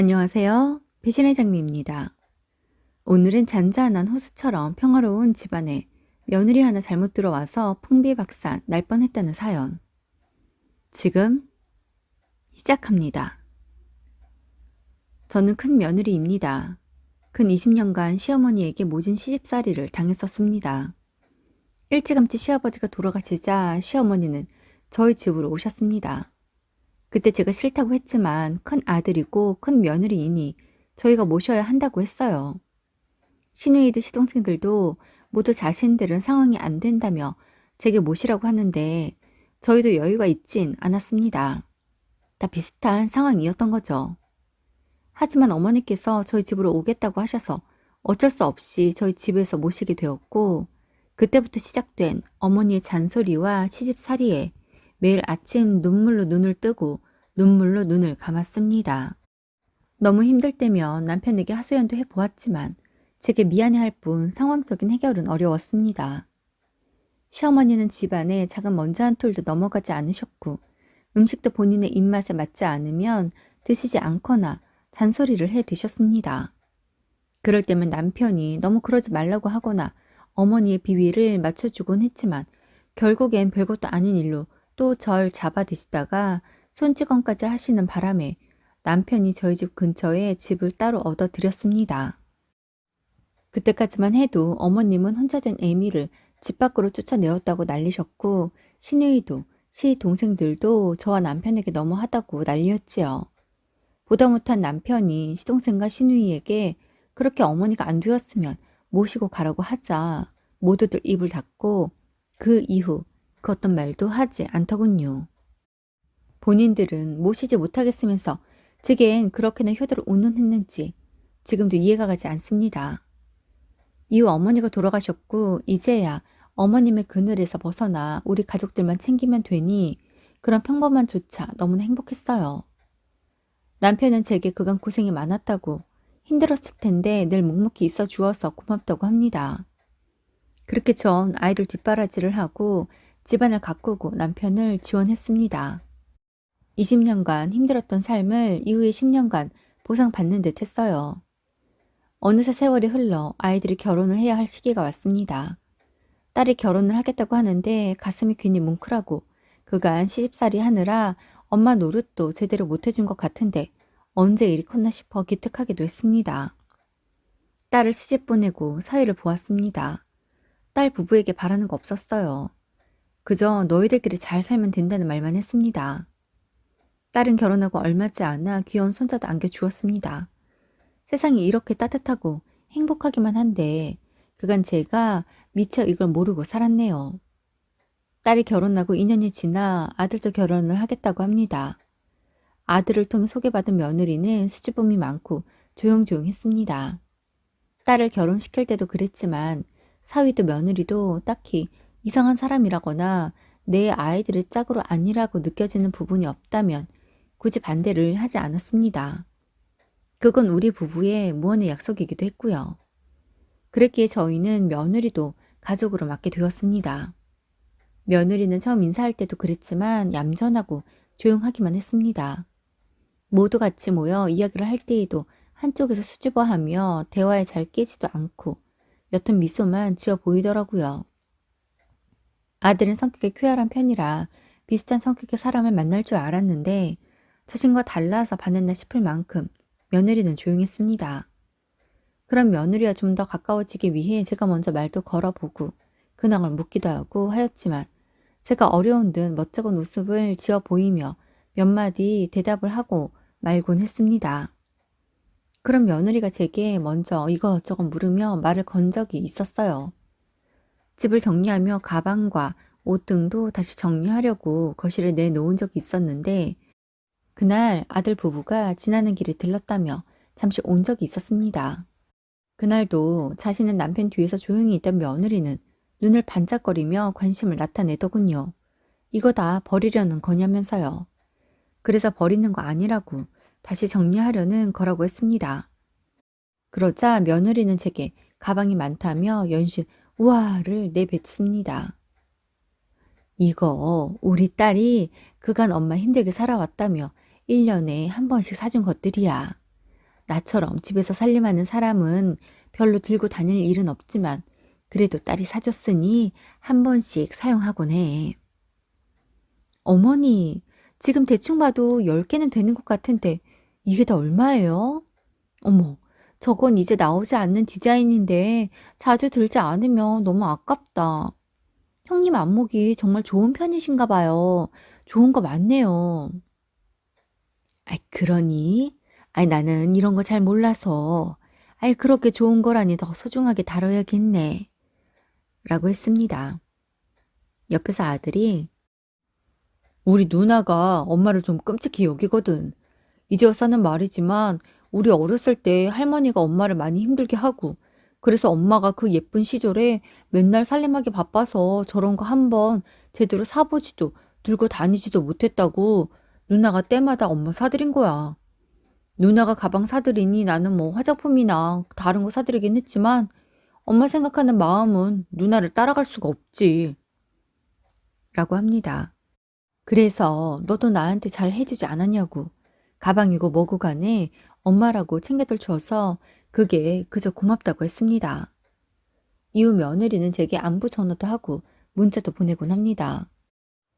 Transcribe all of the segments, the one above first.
안녕하세요. 배신의 장미입니다. 오늘은 잔잔한 호수처럼 평화로운 집안에 며느리 하나 잘못 들어와서 풍비박산 날 뻔했다는 사연. 지금 시작합니다. 저는 큰 며느리입니다. 근 20년간 시어머니에게 모진 시집살이를 당했었습니다. 일찌감치 시아버지가 돌아가시자 시어머니는 저희 집으로 오셨습니다. 그때 제가 싫다고 했지만 큰 아들이고 큰 며느리이니 저희가 모셔야 한다고 했어요. 시누이도 시동생들도 모두 자신들은 상황이 안 된다며 제게 모시라고 하는데 저희도 여유가 있진 않았습니다. 다 비슷한 상황이었던 거죠. 하지만 어머니께서 저희 집으로 오겠다고 하셔서 어쩔 수 없이 저희 집에서 모시게 되었고, 그때부터 시작된 어머니의 잔소리와 시집살이에 매일 아침 눈물로 눈을 뜨고 눈물로 눈을 감았습니다. 너무 힘들 때면 남편에게 하소연도 해보았지만 제게 미안해할 뿐 상황적인 해결은 어려웠습니다. 시어머니는 집안에 작은 먼지 한 톨도 넘어가지 않으셨고, 음식도 본인의 입맛에 맞지 않으면 드시지 않거나 잔소리를 해 드셨습니다. 그럴 때면 남편이 너무 그러지 말라고 하거나 어머니의 비위를 맞춰주곤 했지만 결국엔 별것도 아닌 일로 또 절 잡아 드시다가 손찌검까지 하시는 바람에 남편이 저희 집 근처에 집을 따로 얻어 드렸습니다. 그때까지만 해도 어머님은 혼자 된 애미를 집 밖으로 쫓아내었다고 난리셨고, 시누이도 시동생들도 저와 남편에게 너무하다고 난리였지요. 보다 못한 남편이 시동생과 시누이에게 그렇게 어머니가 안 되었으면 모시고 가라고 하자 모두들 입을 닫고 그 이후 그 어떤 말도 하지 않더군요. 본인들은 모시지 못하겠으면서 제겐 그렇게나 효도를 운운했는지 지금도 이해가 가지 않습니다. 이후 어머니가 돌아가셨고 이제야 어머님의 그늘에서 벗어나 우리 가족들만 챙기면 되니 그런 평범함조차 너무나 행복했어요. 남편은 제게 그간 고생이 많았다고, 힘들었을 텐데 늘 묵묵히 있어 주어서 고맙다고 합니다. 그렇게 전 아이들 뒷바라지를 하고 집안을 가꾸고 남편을 지원했습니다. 20년간 힘들었던 삶을 이후의 10년간 보상받는 듯 했어요. 어느새 세월이 흘러 아이들이 결혼을 해야 할 시기가 왔습니다. 딸이 결혼을 하겠다고 하는데 가슴이 괜히 뭉클하고 그간 시집살이 하느라 엄마 노릇도 제대로 못해준 것 같은데 언제 일이 컸나 싶어 기특하기도 했습니다. 딸을 시집 보내고 사위를 보았습니다. 딸 부부에게 바라는 거 없었어요. 그저 너희들끼리 잘 살면 된다는 말만 했습니다. 딸은 결혼하고 얼마지 않아 귀여운 손자도 안겨주었습니다. 세상이 이렇게 따뜻하고 행복하기만 한데 그간 제가 미처 이걸 모르고 살았네요. 딸이 결혼하고 2년이 지나 아들도 결혼을 하겠다고 합니다. 아들을 통해 소개받은 며느리는 수줍음이 많고 조용조용했습니다. 딸을 결혼시킬 때도 그랬지만 사위도 며느리도 딱히 이상한 사람이라거나 내 아이들의 짝으로 아니라고 느껴지는 부분이 없다면 굳이 반대를 하지 않았습니다. 그건 우리 부부의 무언의 약속이기도 했고요. 그랬기에 저희는 며느리도 가족으로 맞게 되었습니다. 며느리는 처음 인사할 때도 그랬지만 얌전하고 조용하기만 했습니다. 모두 같이 모여 이야기를 할 때에도 한쪽에서 수줍어하며 대화에 잘 끼지도 않고 옅은 미소만 지어 보이더라고요. 아들은 성격이 쾌활한 편이라 비슷한 성격의 사람을 만날 줄 알았는데 자신과 달라서 반했나 싶을 만큼 며느리는 조용했습니다. 그런 며느리와 좀 더 가까워지기 위해 제가 먼저 말도 걸어보고 근황을 묻기도 하고 하였지만 제가 어려운 듯 멋쩍은 웃음을 지어 보이며 몇 마디 대답을 하고 말곤 했습니다. 그럼 며느리가 제게 먼저 이것저것 물으며 말을 건 적이 있었어요. 집을 정리하며 가방과 옷 등도 다시 정리하려고 거실에 내놓은 적이 있었는데 그날 아들 부부가 지나는 길에 들렀다며 잠시 온 적이 있었습니다. 그날도 자신은 남편 뒤에서 조용히 있던 며느리는 눈을 반짝거리며 관심을 나타내더군요. 이거 다 버리려는 거냐면서요. 그래서 버리는 거 아니라고 다시 정리하려는 거라고 했습니다. 그러자 며느리는 제게 가방이 많다며 연신 우와를 내뱉습니다. 이거 우리 딸이 그간 엄마 힘들게 살아왔다며 1년에 한 번씩 사준 것들이야. 나처럼 집에서 살림하는 사람은 별로 들고 다닐 일은 없지만 그래도 딸이 사줬으니 한 번씩 사용하곤 해. 어머니, 지금 대충 봐도 10개는 되는 것 같은데 이게 다 얼마예요? 어머, 저건 이제 나오지 않는 디자인인데 자주 들지 않으면 너무 아깝다. 형님 안목이 정말 좋은 편이신가 봐요. 좋은 거 많네요. 아이, 그러니? 아이, 나는 이런 거 잘 몰라서. 아이, 그렇게 좋은 거라니 더 소중하게 다뤄야겠네. 라고 했습니다. 옆에서 아들이 우리 누나가 엄마를 좀 끔찍히 여기거든. 이제 와서는 말이지만 우리 어렸을 때 할머니가 엄마를 많이 힘들게 하고 그래서 엄마가 그 예쁜 시절에 맨날 살림하기 바빠서 저런 거 한번 제대로 사보지도 들고 다니지도 못했다고 누나가 때마다 엄마 사드린 거야. 누나가 가방 사드리니 나는 뭐 화장품이나 다른 거 사드리긴 했지만 엄마 생각하는 마음은 누나를 따라갈 수가 없지. 라고 합니다. 그래서 너도 나한테 잘 해주지 않았냐고. 가방이고 뭐고 간에 엄마라고 챙겨들 줘서 그게 그저 고맙다고 했습니다. 이후 며느리는 제게 안부 전화도 하고 문자도 보내곤 합니다.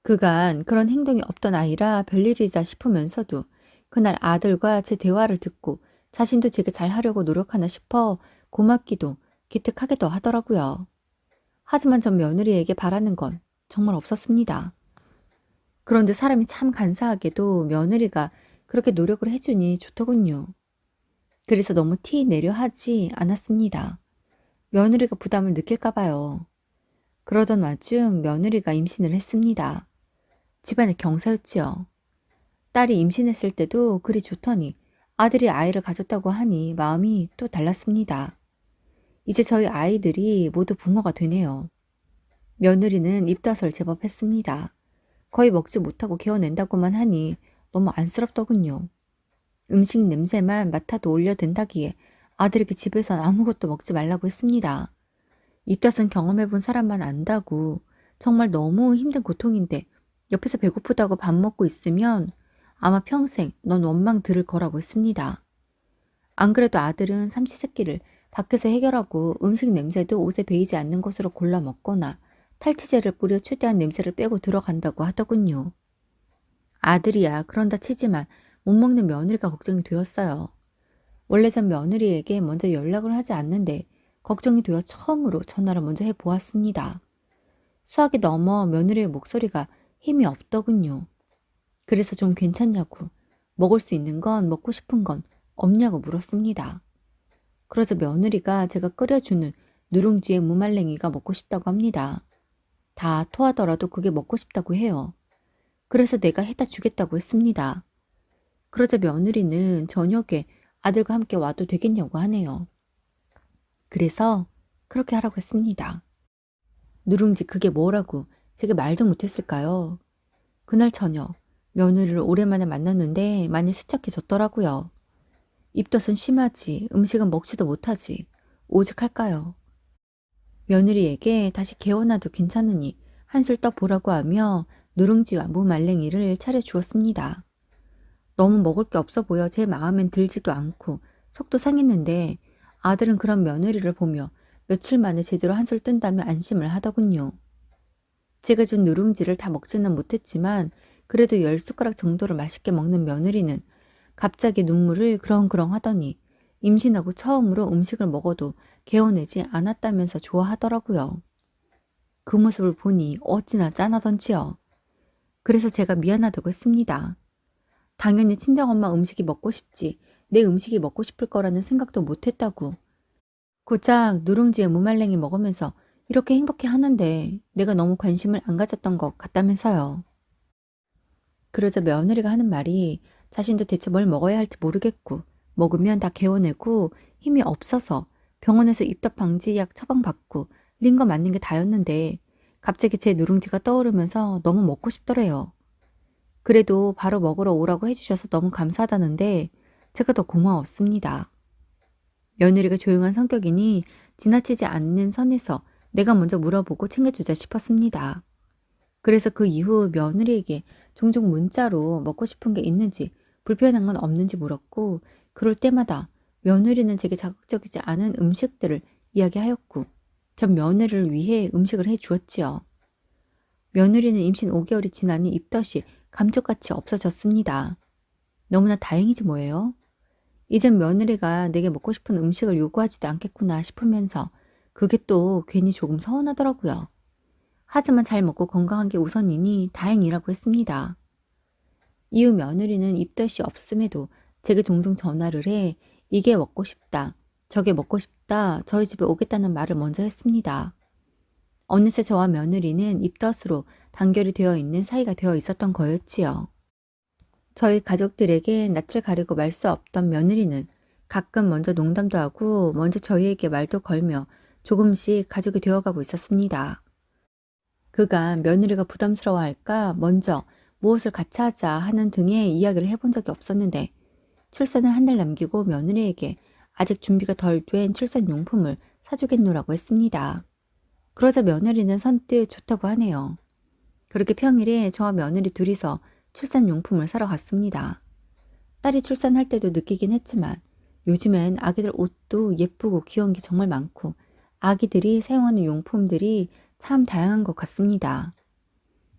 그간 그런 행동이 없던 아이라 별일이다 싶으면서도 그날 아들과 제 대화를 듣고 자신도 제게 잘하려고 노력하나 싶어 고맙기도 기특하기도 하더라고요. 하지만 전 며느리에게 바라는 건 정말 없었습니다. 그런데 사람이 참 간사하게도 며느리가 그렇게 노력을 해주니 좋더군요. 그래서 너무 티 내려 하지 않았습니다. 며느리가 부담을 느낄까 봐요. 그러던 와중 며느리가 임신을 했습니다. 집안의 경사였지요. 딸이 임신했을 때도 그리 좋더니 아들이 아이를 가졌다고 하니 마음이 또 달랐습니다. 이제 저희 아이들이 모두 부모가 되네요. 며느리는 입덧을 제법 했습니다. 거의 먹지 못하고 개어낸다고만 하니 너무 안쓰럽더군요. 음식 냄새만 맡아도 올려댄다기에 아들에게 집에선 아무것도 먹지 말라고 했습니다. 입덧은 경험해본 사람만 안다고 정말 너무 힘든 고통인데 옆에서 배고프다고 밥 먹고 있으면 아마 평생 넌 원망 들을 거라고 했습니다. 안 그래도 아들은 삼시세끼를 밖에서 해결하고 음식 냄새도 옷에 배이지 않는 것으로 골라 먹거나 탈취제를 뿌려 최대한 냄새를 빼고 들어간다고 하더군요. 아들이야 그런다 치지만 못 먹는 며느리가 걱정이 되었어요. 원래 전 며느리에게 먼저 연락을 하지 않는데 걱정이 되어 처음으로 전화를 먼저 해보았습니다. 수학이 넘어 며느리의 목소리가 힘이 없더군요. 그래서 좀 괜찮냐고, 먹을 수 있는 건 먹고 싶은 건 없냐고 물었습니다. 그러자 며느리가 제가 끓여주는 누룽지의 무말랭이가 먹고 싶다고 합니다. 다 토하더라도 그게 먹고 싶다고 해요. 그래서 내가 해다 주겠다고 했습니다. 그러자 며느리는 저녁에 아들과 함께 와도 되겠냐고 하네요. 그래서 그렇게 하라고 했습니다. 누룽지 그게 뭐라고 제가 말도 못했을까요? 그날 저녁 며느리를 오랜만에 만났는데 많이 수척해졌더라고요. 입덧은 심하지 음식은 먹지도 못하지 오직 할까요? 며느리에게 다시 개워놔도 괜찮으니 한술 떠보라고 하며 누룽지와 무말랭이를 차려주었습니다. 너무 먹을 게 없어 보여 제 마음엔 들지도 않고 속도 상했는데 아들은 그런 며느리를 보며 며칠 만에 제대로 한술 뜬다며 안심을 하더군요. 제가 준 누룽지를 다 먹지는 못했지만 그래도 10숟가락 정도를 맛있게 먹는 며느리는 갑자기 눈물을 그렁그렁 하더니 임신하고 처음으로 음식을 먹어도 개어내지 않았다면서 좋아하더라고요. 그 모습을 보니 어찌나 짠하던지요. 그래서 제가 미안하다고 했습니다. 당연히 친정엄마 음식이 먹고 싶지 내 음식이 먹고 싶을 거라는 생각도 못했다고. 고작 누룽지에 무말랭이 먹으면서 이렇게 행복해 하는데 내가 너무 관심을 안 가졌던 것 같다면서요. 그러자 며느리가 하는 말이 자신도 대체 뭘 먹어야 할지 모르겠고 먹으면 다 개워내고 힘이 없어서 병원에서 입덧 방지약 처방받고 링거 맞는 게 다였는데 갑자기 제 누룽지가 떠오르면서 너무 먹고 싶더래요. 그래도 바로 먹으러 오라고 해주셔서 너무 감사하다는데 제가 더 고마웠습니다. 며느리가 조용한 성격이니 지나치지 않는 선에서 내가 먼저 물어보고 챙겨주자 싶었습니다. 그래서 그 이후 며느리에게 종종 문자로 먹고 싶은 게 있는지 불편한 건 없는지 물었고 그럴 때마다 며느리는 제게 자극적이지 않은 음식들을 이야기하였고 전 며느리를 위해 음식을 해주었지요. 며느리는 임신 5개월이 지나니 입덧이 감쪽같이 없어졌습니다. 너무나 다행이지 뭐예요? 이젠 며느리가 내게 먹고 싶은 음식을 요구하지도 않겠구나 싶으면서 그게 또 괜히 조금 서운하더라고요. 하지만 잘 먹고 건강한 게 우선이니 다행이라고 했습니다. 이후 며느리는 입덧이 없음에도 제게 종종 전화를 해 이게 먹고 싶다, 저게 먹고 싶다, 저희 집에 오겠다는 말을 먼저 했습니다. 어느새 저와 며느리는 입덧으로 단결이 되어 있는 사이가 되어 있었던 거였지요. 저희 가족들에게 낯을 가리고 말 수 없던 며느리는 가끔 먼저 농담도 하고 먼저 저희에게 말도 걸며 조금씩 가족이 되어가고 있었습니다. 그가 며느리가 부담스러워할까 먼저 무엇을 같이 하자 하는 등의 이야기를 해본 적이 없었는데 출산을 한 달 남기고 며느리에게 아직 준비가 덜 된 출산용품을 사주겠노라고 했습니다. 그러자 며느리는 선뜻 좋다고 하네요. 그렇게 평일에 저와 며느리 둘이서 출산용품을 사러 갔습니다. 딸이 출산할 때도 느끼긴 했지만 요즘엔 아기들 옷도 예쁘고 귀여운 게 정말 많고 아기들이 사용하는 용품들이 참 다양한 것 같습니다.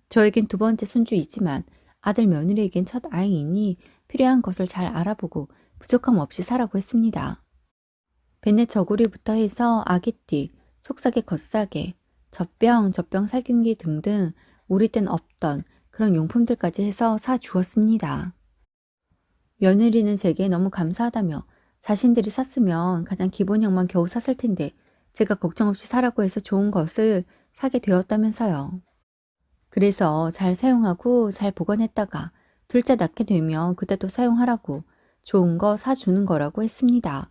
저에겐 두 번째 손주이지만 아들 며느리에겐 첫 아이이니 필요한 것을 잘 알아보고 부족함 없이 사라고 했습니다. 뱃내 저고리부터 해서 아기띠, 속사계, 겉사계, 젖병 살균기 등등 우리 땐 없던 그런 용품들까지 해서 사 주었습니다. 며느리는 제게 너무 감사하다며 자신들이 샀으면 가장 기본형만 겨우 샀을 텐데 제가 걱정 없이 사라고 해서 좋은 것을 사게 되었다면서요. 그래서 잘 사용하고 잘 보관했다가 둘째 낳게 되면 그때 또 사용하라고 좋은 거 사주는 거라고 했습니다.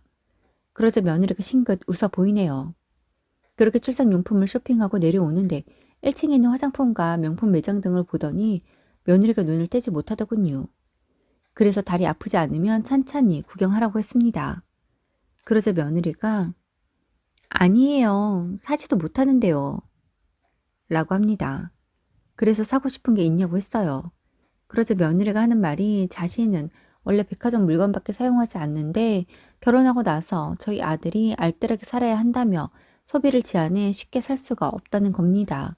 그러자 며느리가 싱긋 웃어 보이네요. 그렇게 출산용품을 쇼핑하고 내려오는데 1층에 있는 화장품과 명품 매장 등을 보더니 며느리가 눈을 떼지 못하더군요. 그래서 다리 아프지 않으면 찬찬히 구경하라고 했습니다. 그러자 며느리가 아니에요. 사지도 못하는데요. 라고 합니다. 그래서 사고 싶은 게 있냐고 했어요. 그러자 며느리가 하는 말이 자신은 원래 백화점 물건밖에 사용하지 않는데 결혼하고 나서 저희 아들이 알뜰하게 살아야 한다며 소비를 제한해 쉽게 살 수가 없다는 겁니다.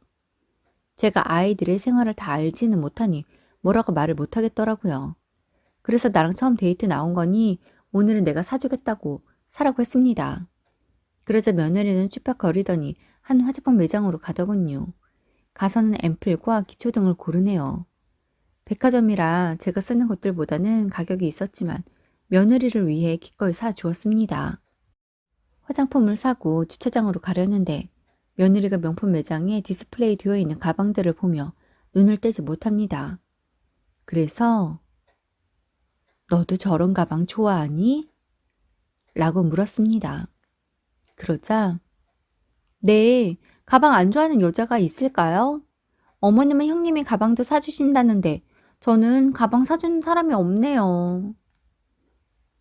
제가 아이들의 생활을 다 알지는 못하니 뭐라고 말을 못하겠더라고요. 그래서 나랑 처음 데이트 나온 거니 오늘은 내가 사주겠다고 사라고 했습니다. 그러자 며느리는 쭈뼛거리더니 한 화장품 매장으로 가더군요. 가서는 앰플과 기초 등을 고르네요. 백화점이라 제가 쓰는 것들보다는 가격이 있었지만 며느리를 위해 기꺼이 사주었습니다. 화장품을 사고 주차장으로 가려는데 며느리가 명품 매장에 디스플레이 되어 있는 가방들을 보며 눈을 떼지 못합니다. 그래서 너도 저런 가방 좋아하니? 라고 물었습니다. 그러자 네, 가방 안 좋아하는 여자가 있을까요? 어머님은 형님이 가방도 사주신다는데 저는 가방 사주는 사람이 없네요.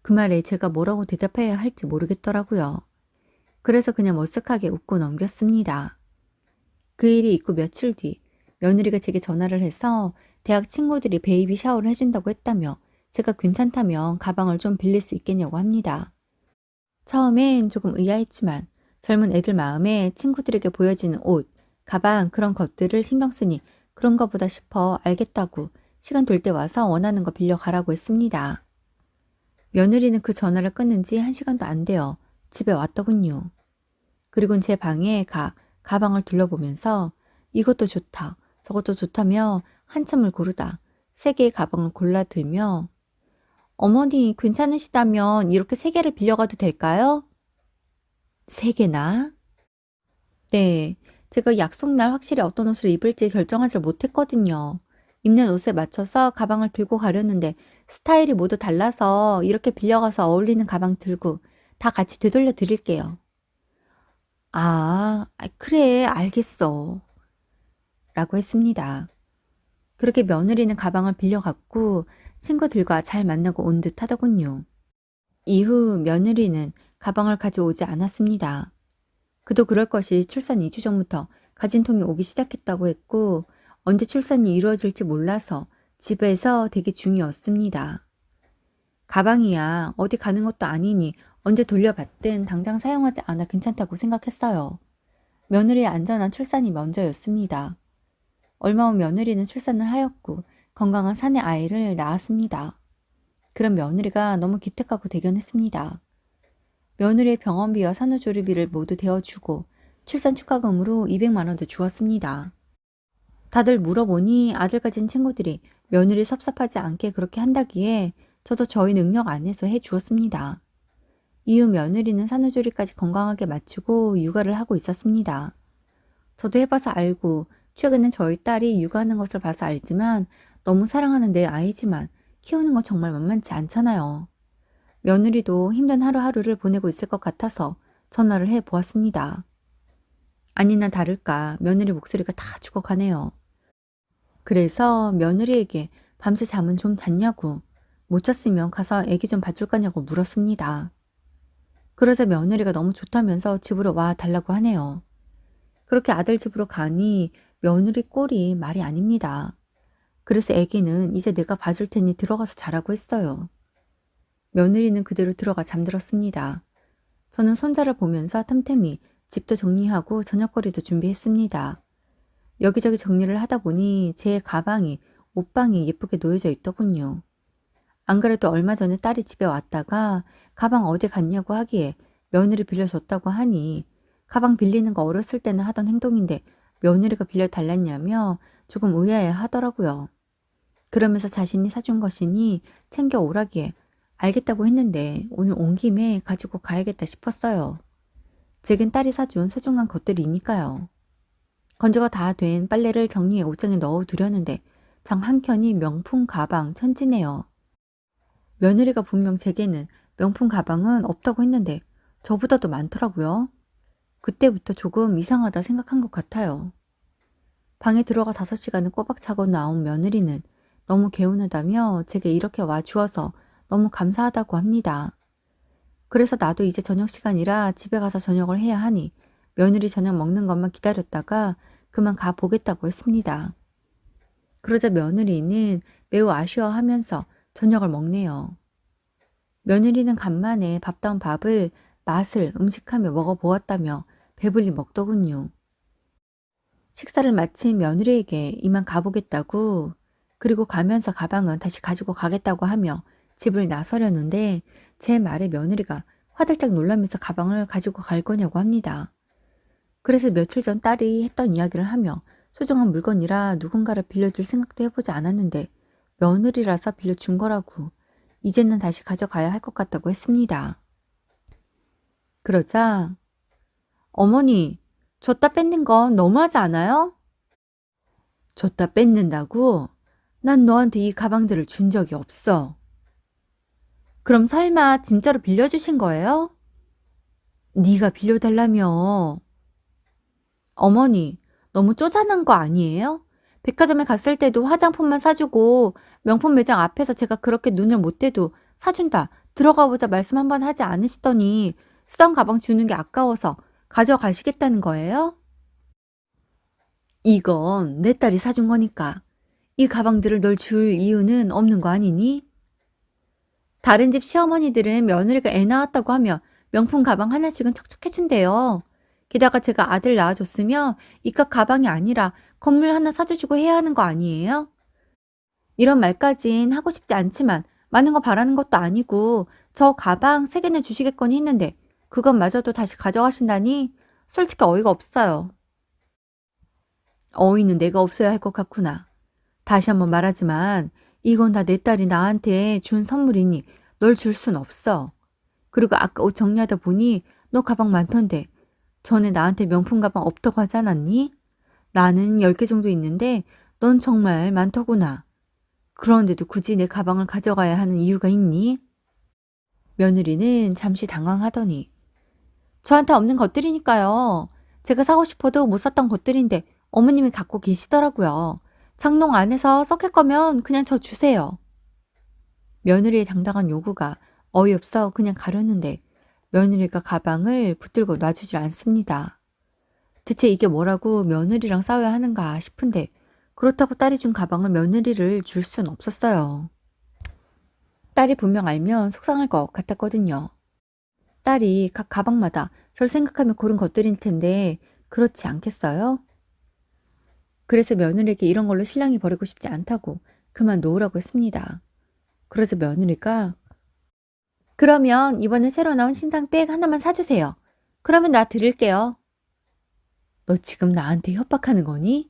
그 말에 제가 뭐라고 대답해야 할지 모르겠더라고요. 그래서 그냥 머쓱하게 웃고 넘겼습니다. 그 일이 있고 며칠 뒤 며느리가 제게 전화를 해서 대학 친구들이 베이비 샤워를 해준다고 했다며 제가 괜찮다면 가방을 좀 빌릴 수 있겠냐고 합니다. 처음엔 조금 의아했지만 젊은 애들 마음에 친구들에게 보여지는 옷, 가방 그런 것들을 신경 쓰니 그런 거보다 싶어 알겠다고 시간 될 때 와서 원하는 거 빌려가라고 했습니다. 며느리는 그 전화를 끊은 지 1시간도 안 돼요. 집에 왔더군요. 그리고는 제 방에 가방을 둘러보면서 이것도 좋다, 저것도 좋다며 한참을 고르다 3개의 가방을 골라 들며 어머니 괜찮으시다면 이렇게 3개를 빌려가도 될까요? 3개나? 네, 제가 약속날 확실히 어떤 옷을 입을지 결정하지 못했거든요. 입는 옷에 맞춰서 가방을 들고 가려는데 스타일이 모두 달라서 이렇게 빌려가서 어울리는 가방 들고 다 같이 되돌려 드릴게요. 그래, 알겠어. 라고 했습니다. 그렇게 며느리는 가방을 빌려갔고 친구들과 잘 만나고 온 듯 하더군요. 이후 며느리는 가방을 가져오지 않았습니다. 그도 그럴 것이 출산 2주 전부터 가진 통이 오기 시작했다고 했고 언제 출산이 이루어질지 몰라서 집에서 대기 중이었습니다. 가방이야 어디 가는 것도 아니니 언제 돌려받든 당장 사용하지 않아 괜찮다고 생각했어요. 며느리의 안전한 출산이 먼저였습니다. 얼마 후 며느리는 출산을 하였고 건강한 사내 아이를 낳았습니다. 그런 며느리가 너무 기특하고 대견했습니다. 며느리의 병원비와 산후조리비를 모두 대어주고 출산 축하금으로 200만 원도 주었습니다. 다들 물어보니 아들 가진 친구들이 며느리 섭섭하지 않게 그렇게 한다기에 저도 저희 능력 안에서 해주었습니다. 이후 며느리는 산후조리까지 건강하게 마치고 육아를 하고 있었습니다. 저도 해봐서 알고 최근엔 저희 딸이 육아하는 것을 봐서 알지만 너무 사랑하는 내 아이지만 키우는 건 정말 만만치 않잖아요. 며느리도 힘든 하루하루를 보내고 있을 것 같아서 전화를 해보았습니다. 아니나 다를까 며느리 목소리가 다 죽어가네요. 그래서 며느리에게 밤새 잠은 좀 잤냐고, 못 잤으면 가서 애기 좀 봐줄 거냐고 물었습니다. 그러자 며느리가 너무 좋다면서 집으로 와 달라고 하네요. 그렇게 아들 집으로 가니 며느리 꼴이 말이 아닙니다. 그래서 애기는 이제 내가 봐줄 테니 들어가서 자라고 했어요. 며느리는 그대로 들어가 잠들었습니다. 저는 손자를 보면서 틈틈이 집도 정리하고 저녁거리도 준비했습니다. 여기저기 정리를 하다 보니 제 가방이 옷방에 예쁘게 놓여져 있더군요. 안 그래도 얼마 전에 딸이 집에 왔다가 가방 어디 갔냐고 하기에 며느리 빌려줬다고 하니 가방 빌리는 거 어렸을 때는 하던 행동인데 며느리가 빌려달랐냐며 조금 의아해 하더라고요. 그러면서 자신이 사준 것이니 챙겨오라기에 알겠다고 했는데 오늘 온 김에 가지고 가야겠다 싶었어요. 제겐 딸이 사준 소중한 것들이니까요. 건조가 다 된 빨래를 정리해 옷장에 넣어두려는데 장 한켠이 명품 가방 천지네요. 며느리가 분명 제게는 명품 가방은 없다고 했는데 저보다도 많더라고요. 그때부터 조금 이상하다 생각한 것 같아요. 방에 들어가 5시간을 꼬박 자고 나온 며느리는 너무 개운하다며 제게 이렇게 와주어서 너무 감사하다고 합니다. 그래서 나도 이제 저녁 시간이라 집에 가서 저녁을 해야 하니 며느리 저녁 먹는 것만 기다렸다가 그만 가보겠다고 했습니다. 그러자 며느리는 매우 아쉬워하면서 저녁을 먹네요. 며느리는 간만에 밥다운 밥을 맛을 음식하며 먹어보았다며 배불리 먹더군요. 식사를 마친 며느리에게 이만 가보겠다고, 그리고 가면서 가방은 다시 가지고 가겠다고 하며 집을 나서려는데 제 말에 며느리가 화들짝 놀라면서 가방을 가지고 갈 거냐고 합니다. 그래서 며칠 전 딸이 했던 이야기를 하며 소중한 물건이라 누군가를 빌려줄 생각도 해보지 않았는데 며느리라서 빌려준 거라고, 이제는 다시 가져가야 할 것 같다고 했습니다. 그러자 어머니, 줬다 뺏는 건 너무하지 않아요? 줬다 뺏는다고? 난 너한테 이 가방들을 준 적이 없어. 그럼 설마 진짜로 빌려주신 거예요? 네가 빌려달라며. 어머니, 너무 쪼잔한 거 아니에요? 백화점에 갔을 때도 화장품만 사주고 명품 매장 앞에서 제가 그렇게 눈을 못 떼도 사준다, 들어가 보자 말씀 한번 하지 않으시더니 쓰던 가방 주는 게 아까워서 가져가시겠다는 거예요? 이건 내 딸이 사준 거니까. 이 가방들을 널 줄 이유는 없는 거 아니니? 다른 집 시어머니들은 며느리가 애 낳았다고 하면 명품 가방 하나씩은 척척해준대요. 게다가 제가 아들 낳아줬으면 이깟 가방이 아니라 건물 하나 사주시고 해야 하는 거 아니에요? 이런 말까진 하고 싶지 않지만 많은 거 바라는 것도 아니고 저 가방 3개는 주시겠거니 했는데 그것마저도 다시 가져가신다니 솔직히 어이가 없어요. 어이는 내가 없어야 할 것 같구나. 다시 한번 말하지만 이건 다 내 딸이 나한테 준 선물이니 널 줄 순 없어. 그리고 아까 옷 정리하다 보니 너 가방 많던데 전에 나한테 명품 가방 없다고 하지 않았니? 나는 10개 정도 있는데 넌 정말 많더구나. 그런데도 굳이 내 가방을 가져가야 하는 이유가 있니? 며느리는 잠시 당황하더니 저한테 없는 것들이니까요. 제가 사고 싶어도 못 샀던 것들인데 어머님이 갖고 계시더라고요. 장롱 안에서 썩힐 거면 그냥 저 주세요. 며느리의 당당한 요구가 어이없어 그냥 가려는데 며느리가 가방을 붙들고 놔주질 않습니다. 대체 이게 뭐라고 며느리랑 싸워야 하는가 싶은데 그렇다고 딸이 준 가방을 며느리를 줄 순 없었어요. 딸이 분명 알면 속상할 것 같았거든요. 딸이 각 가방마다 절 생각하며 고른 것들일 텐데 그렇지 않겠어요? 그래서 며느리에게 이런 걸로 신랑이 버리고 싶지 않다고 그만놓으라고 했습니다. 그러자 며느리가 그러면 이번에 새로 나온 신상 백 하나만 사주세요. 그러면 나 드릴게요. 너 지금 나한테 협박하는 거니?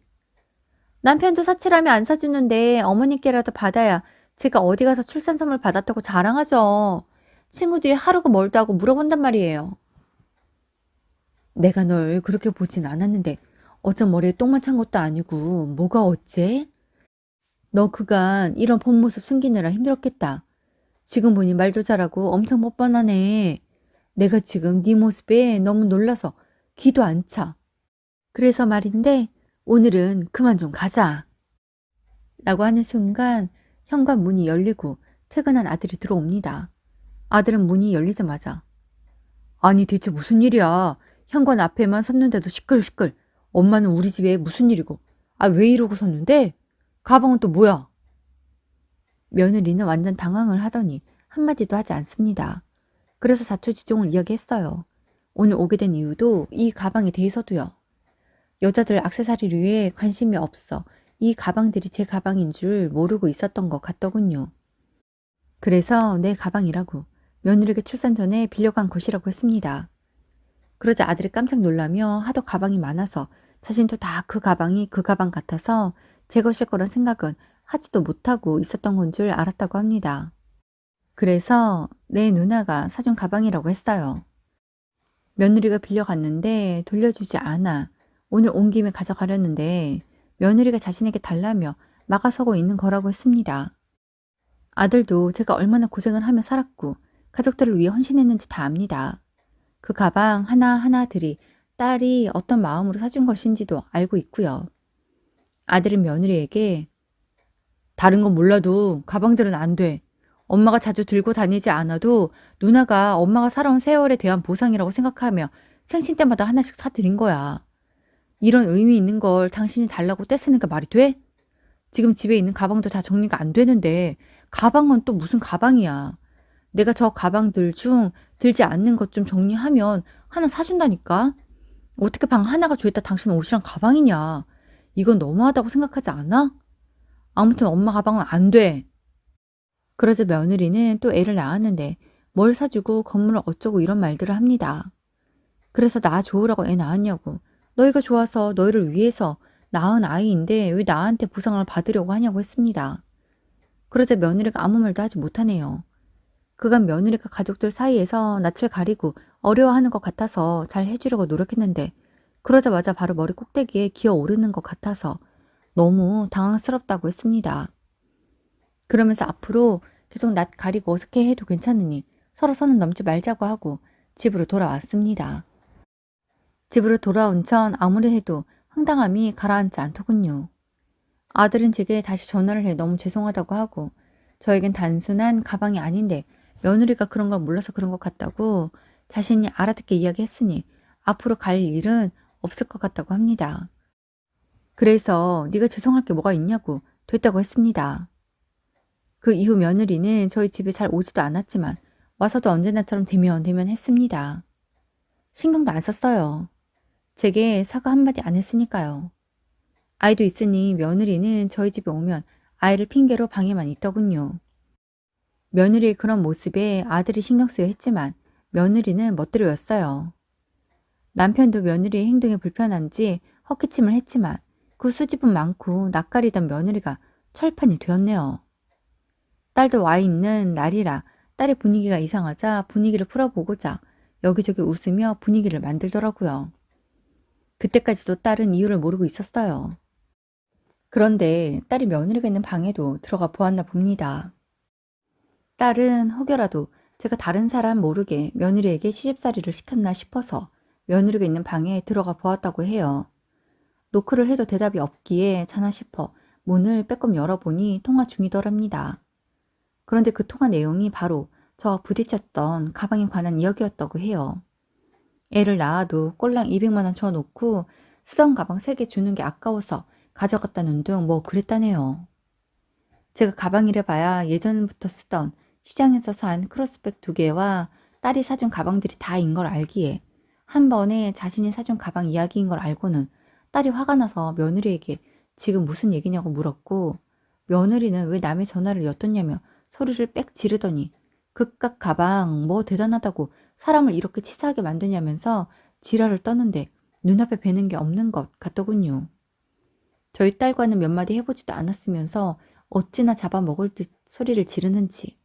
남편도 사치라면 안 사주는데 어머니께라도 받아야 제가 어디 가서 출산 선물 받았다고 자랑하죠. 친구들이 하루가 멀다 하고 물어본단 말이에요. 내가 널 그렇게 보진 않았는데 어쩜 머리에 똥만 찬 것도 아니고 뭐가 어째? 너 그간 이런 본 모습 숨기느라 힘들었겠다. 지금 보니 말도 잘하고 엄청 뻔뻔하네. 내가 지금 네 모습에 너무 놀라서 기도 안 차. 그래서 말인데 오늘은 그만 좀 가자. 라고 하는 순간 현관문이 열리고 퇴근한 아들이 들어옵니다. 아들은 문이 열리자마자 아니 대체 무슨 일이야. 현관 앞에만 섰는데도 시끌시끌. 엄마는 우리 집에 무슨 일이고. 아 왜 이러고 섰는데? 가방은 또 뭐야? 며느리는 완전 당황을 하더니 한마디도 하지 않습니다. 그래서 자초지종을 이야기했어요. 오늘 오게 된 이유도 이 가방에 대해서도요. 여자들 액세서리류에 관심이 없어 이 가방들이 제 가방인 줄 모르고 있었던 것 같더군요. 그래서 내 가방이라고 며느리에게 출산 전에 빌려간 것이라고 했습니다. 그러자 아들이 깜짝 놀라며 하도 가방이 많아서 자신도 다 그 가방이 그 가방 같아서 제 것일 거란 생각은 하지도 못하고 있었던 건 줄 알았다고 합니다. 그래서 내 누나가 사준 가방이라고 했어요. 며느리가 빌려갔는데 돌려주지 않아 오늘 온 김에 가져가려는데 며느리가 자신에게 달라며 막아서고 있는 거라고 했습니다. 아들도 제가 얼마나 고생을 하며 살았고 가족들을 위해 헌신했는지 다 압니다. 그 가방 하나하나들이 딸이 어떤 마음으로 사준 것인지도 알고 있고요. 아들은 며느리에게 다른 건 몰라도 가방들은 안 돼. 엄마가 자주 들고 다니지 않아도 누나가 엄마가 살아온 세월에 대한 보상이라고 생각하며 생신 때마다 하나씩 사드린 거야. 이런 의미 있는 걸 당신이 달라고 떼쓰니까 말이 돼? 지금 집에 있는 가방도 다 정리가 안 되는데 가방은 또 무슨 가방이야. 내가 저 가방들 중 들지 않는 것 좀 정리하면 하나 사준다니까? 어떻게 방 하나가 좋겠다 당신 옷이랑 가방이냐. 이건 너무하다고 생각하지 않아? 아무튼 엄마 가방은 안 돼. 그러자 며느리는 또 애를 낳았는데 뭘 사주고 건물을 어쩌고 이런 말들을 합니다. 그래서 나 좋으라고 애 낳았냐고. 너희가 좋아서 너희를 위해서 낳은 아이인데 왜 나한테 보상을 받으려고 하냐고 했습니다. 그러자 며느리가 아무 말도 하지 못하네요. 그간 며느리가 가족들 사이에서 낯을 가리고 어려워하는 것 같아서 잘 해주려고 노력했는데 그러자마자 바로 머리 꼭대기에 기어오르는 것 같아서 너무 당황스럽다고 했습니다. 그러면서 앞으로 계속 낯 가리고 어색해 해도 괜찮으니 서로 선을 넘지 말자고 하고 집으로 돌아왔습니다. 집으로 돌아온 전 아무리 해도 황당함이 가라앉지 않더군요. 아들은 제게 다시 전화를 해 너무 죄송하다고 하고 저에겐 단순한 가방이 아닌데 며느리가 그런 걸 몰라서 그런 것 같다고 자신이 알아듣게 이야기했으니 앞으로 갈 일은 없을 것 같다고 합니다. 그래서 네가 죄송할 게 뭐가 있냐고 됐다고 했습니다. 그 이후 며느리는 저희 집에 잘 오지도 않았지만 와서도 언제나처럼 대면 했습니다. 신경도 안 썼어요. 제게 사과 한마디 안 했으니까요. 아이도 있으니 며느리는 저희 집에 오면 아이를 핑계로 방에만 있더군요. 며느리의 그런 모습에 아들이 신경 쓰여 했지만 며느리는 멋대로였어요. 남편도 며느리의 행동이 불편한지 헛기침을 했지만 그 수줍음 많고 낯가리던 며느리가 철판이 되었네요. 딸도 와 있는 날이라 딸의 분위기가 이상하자 분위기를 풀어보고자 여기저기 웃으며 분위기를 만들더라고요. 그때까지도 딸은 이유를 모르고 있었어요. 그런데 딸이 며느리가 있는 방에도 들어가 보았나 봅니다. 딸은 혹여라도 제가 다른 사람 모르게 며느리에게 시집살이를 시켰나 싶어서 며느리가 있는 방에 들어가 보았다고 해요. 노크를 해도 대답이 없기에 자나 싶어 문을 빼꼼 열어보니 통화 중이더랍니다. 그런데 그 통화 내용이 바로 저와 부딪혔던 가방에 관한 이야기였다고 해요. 애를 낳아도 꼴랑 200만 원 줘놓고 쓰던 가방 3개 주는 게 아까워서 가져갔다는 둥 뭐 그랬다네요. 제가 가방이라 봐야 예전부터 쓰던 시장에서 산 크로스백 2개와 딸이 사준 가방들이 다인 걸 알기에 한 번에 자신이 사준 가방 이야기인 걸 알고는 딸이 화가 나서 며느리에게 지금 무슨 얘기냐고 물었고 며느리는 왜 남의 전화를 엿듣냐며 소리를 빽 지르더니 그깟 가방 뭐 대단하다고 사람을 이렇게 치사하게 만드냐면서 지랄을 떠는데 눈앞에 뵈는 게 없는 것 같더군요. 저희 딸과는 몇 마디 해보지도 않았으면서 어찌나 잡아먹을 듯 소리를 지르는지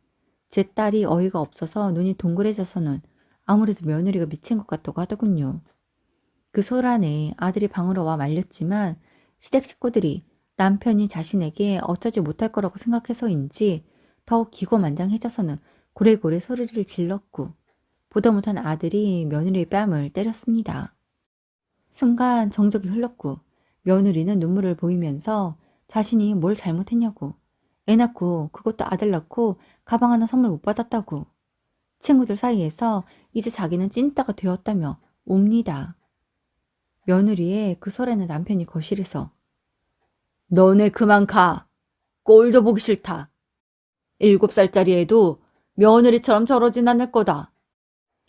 제 딸이 어이가 없어서 눈이 동그래져서는 아무래도 며느리가 미친 것 같다고 하더군요. 그 소란에 아들이 방으로 와 말렸지만 시댁 식구들이 남편이 자신에게 어쩌지 못할 거라고 생각해서인지 더욱 기고만장해져서는 고래고래 소리를 질렀고 보다 못한 아들이 며느리의 뺨을 때렸습니다. 순간 정적이 흘렀고 며느리는 눈물을 보이면서 자신이 뭘 잘못했냐고 애 낳고 그것도 아들 낳고 가방 하나 선물 못 받았다고 친구들 사이에서 이제 자기는 찐따가 되었다며 웁니다. 며느리의 그 소리는 남편이 거실에서 너네 그만 가. 꼴도 보기 싫다. 7살짜리 애도 며느리처럼 저러진 않을 거다.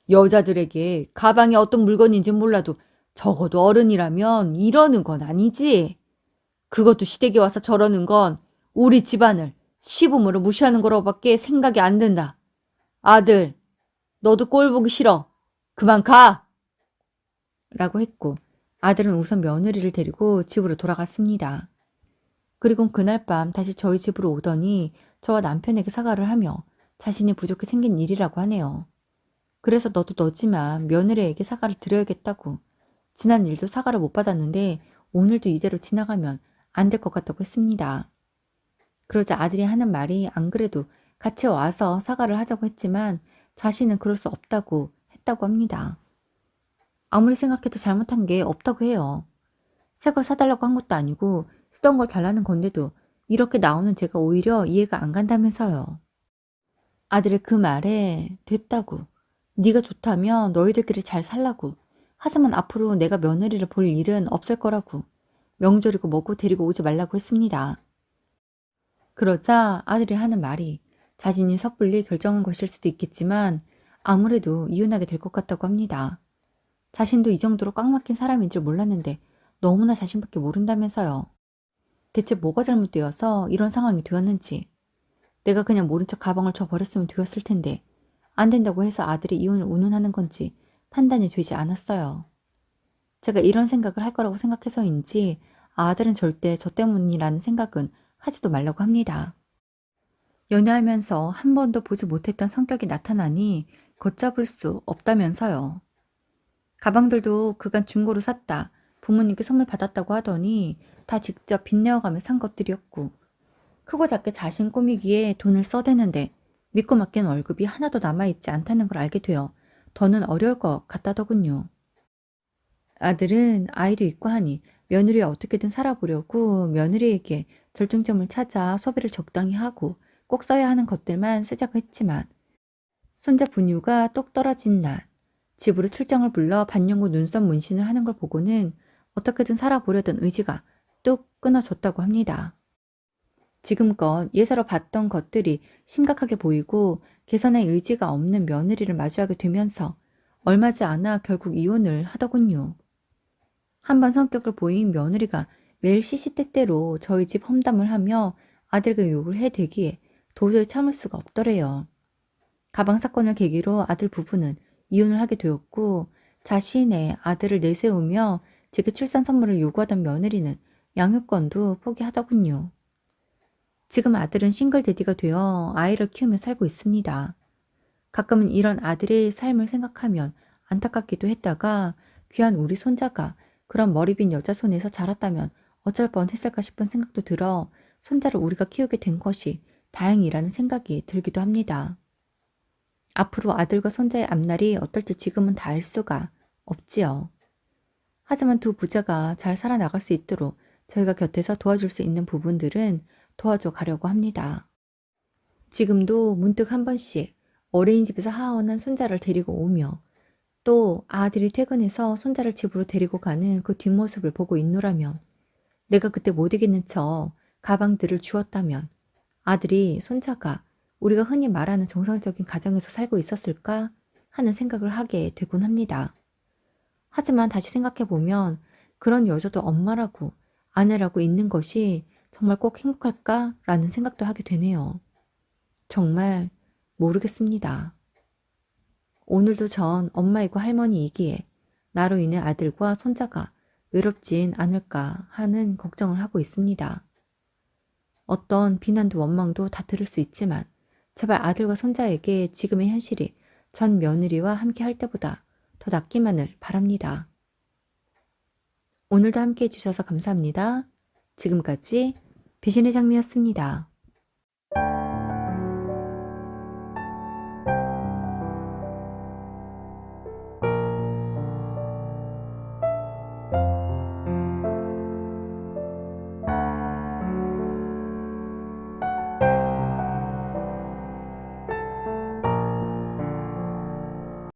여자들에게 가방이 어떤 물건인지 몰라도 적어도 어른이라면 이러는 건 아니지. 그것도 시댁에 와서 저러는 건 우리 집안을 시부모로 무시하는 거로밖에 생각이 안 든다. 아들, 너도 꼴 보기 싫어. 그만 가! 라고 했고 아들은 우선 며느리를 데리고 집으로 돌아갔습니다. 그리고 그날 밤 다시 저희 집으로 오더니 저와 남편에게 사과를 하며 자신이 부족해 생긴 일이라고 하네요. 그래서 너도 너지만 며느리에게 사과를 드려야겠다고 지난 일도 사과를 못 받았는데 오늘도 이대로 지나가면 안 될 것 같다고 했습니다. 그러자 아들이 하는 말이 안 그래도 같이 와서 사과를 하자고 했지만 자신은 그럴 수 없다고 했다고 합니다. 아무리 생각해도 잘못한 게 없다고 해요. 새 걸 사달라고 한 것도 아니고 쓰던 걸 달라는 건데도 이렇게 나오는 제가 오히려 이해가 안 간다면서요. 아들의 그 말에 됐다고 네가 좋다면 너희들끼리 잘 살라고 하지만 앞으로 내가 며느리를 볼 일은 없을 거라고 명절이고 뭐고 데리고 오지 말라고 했습니다. 그러자 아들이 하는 말이 자신이 섣불리 결정한 것일 수도 있겠지만 아무래도 이혼하게 될 것 같다고 합니다. 자신도 이 정도로 꽉 막힌 사람인 줄 몰랐는데 너무나 자신밖에 모른다면서요. 대체 뭐가 잘못되어서 이런 상황이 되었는지 내가 그냥 모른 척 가방을 줘버렸으면 되었을 텐데 안 된다고 해서 아들이 이혼을 운운하는 건지 판단이 되지 않았어요. 제가 이런 생각을 할 거라고 생각해서인지 아들은 절대 저 때문이라는 생각은 하지도 말라고 합니다. 연애하면서 한 번도 보지 못했던 성격이 나타나니 걷잡을 수 없다면서요. 가방들도 그간 중고로 샀다. 부모님께 선물 받았다고 하더니 다 직접 빚내어가며 산 것들이었고 크고 작게 자신 꾸미기에 돈을 써대는데 믿고 맡긴 월급이 하나도 남아있지 않다는 걸 알게 되어 더는 어려울 것 같다더군요. 아들은 아이도 있고 하니 며느리와 어떻게든 살아보려고 며느리에게 절충점을 찾아 소비를 적당히 하고 꼭 써야 하는 것들만 쓰자고 했지만 손자 분유가 똑 떨어진 날 집으로 출장을 불러 반영구 눈썹 문신을 하는 걸 보고는 어떻게든 살아보려던 의지가 뚝 끊어졌다고 합니다. 지금껏 예사로 봤던 것들이 심각하게 보이고 개선의 의지가 없는 며느리를 마주하게 되면서 얼마지 않아 결국 이혼을 하더군요. 한번 성격을 보인 며느리가 매일 시시때때로 저희 집 험담을 하며 아들에게 욕을 해대기에 도저히 참을 수가 없더래요. 가방 사건을 계기로 아들 부부는 이혼을 하게 되었고 자신의 아들을 내세우며 제게 출산 선물을 요구하던 며느리는 양육권도 포기하더군요. 지금 아들은 싱글데디가 되어 아이를 키우며 살고 있습니다. 가끔은 이런 아들의 삶을 생각하면 안타깝기도 했다가 귀한 우리 손자가 그런 머리 빈 여자 손에서 자랐다면 어쩔 뻔했을까 싶은 생각도 들어 손자를 우리가 키우게 된 것이 다행이라는 생각이 들기도 합니다. 앞으로 아들과 손자의 앞날이 어떨지 지금은 다 알 수가 없지요. 하지만 두 부자가 잘 살아나갈 수 있도록 저희가 곁에서 도와줄 수 있는 부분들은 도와줘 가려고 합니다. 지금도 문득 한 번씩 어린이집에서 하원한 손자를 데리고 오며 또 아들이 퇴근해서 손자를 집으로 데리고 가는 그 뒷모습을 보고 있노라면 내가 그때 못 이기는 척 가방들을 주었다면 아들이 손자가 우리가 흔히 말하는 정상적인 가정에서 살고 있었을까 하는 생각을 하게 되곤 합니다. 하지만 다시 생각해보면 그런 여자도 엄마라고 아내라고 있는 것이 정말 꼭 행복할까라는 생각도 하게 되네요. 정말 모르겠습니다. 오늘도 전 엄마이고 할머니이기에 나로 인해 아들과 손자가 외롭진 않을까 하는 걱정을 하고 있습니다. 어떤 비난도 원망도 다 들을 수 있지만 제발 아들과 손자에게 지금의 현실이 전 며느리와 함께 할 때보다 더 낫기만을 바랍니다. 오늘도 함께 해주셔서 감사합니다. 지금까지 배신의 장미였습니다.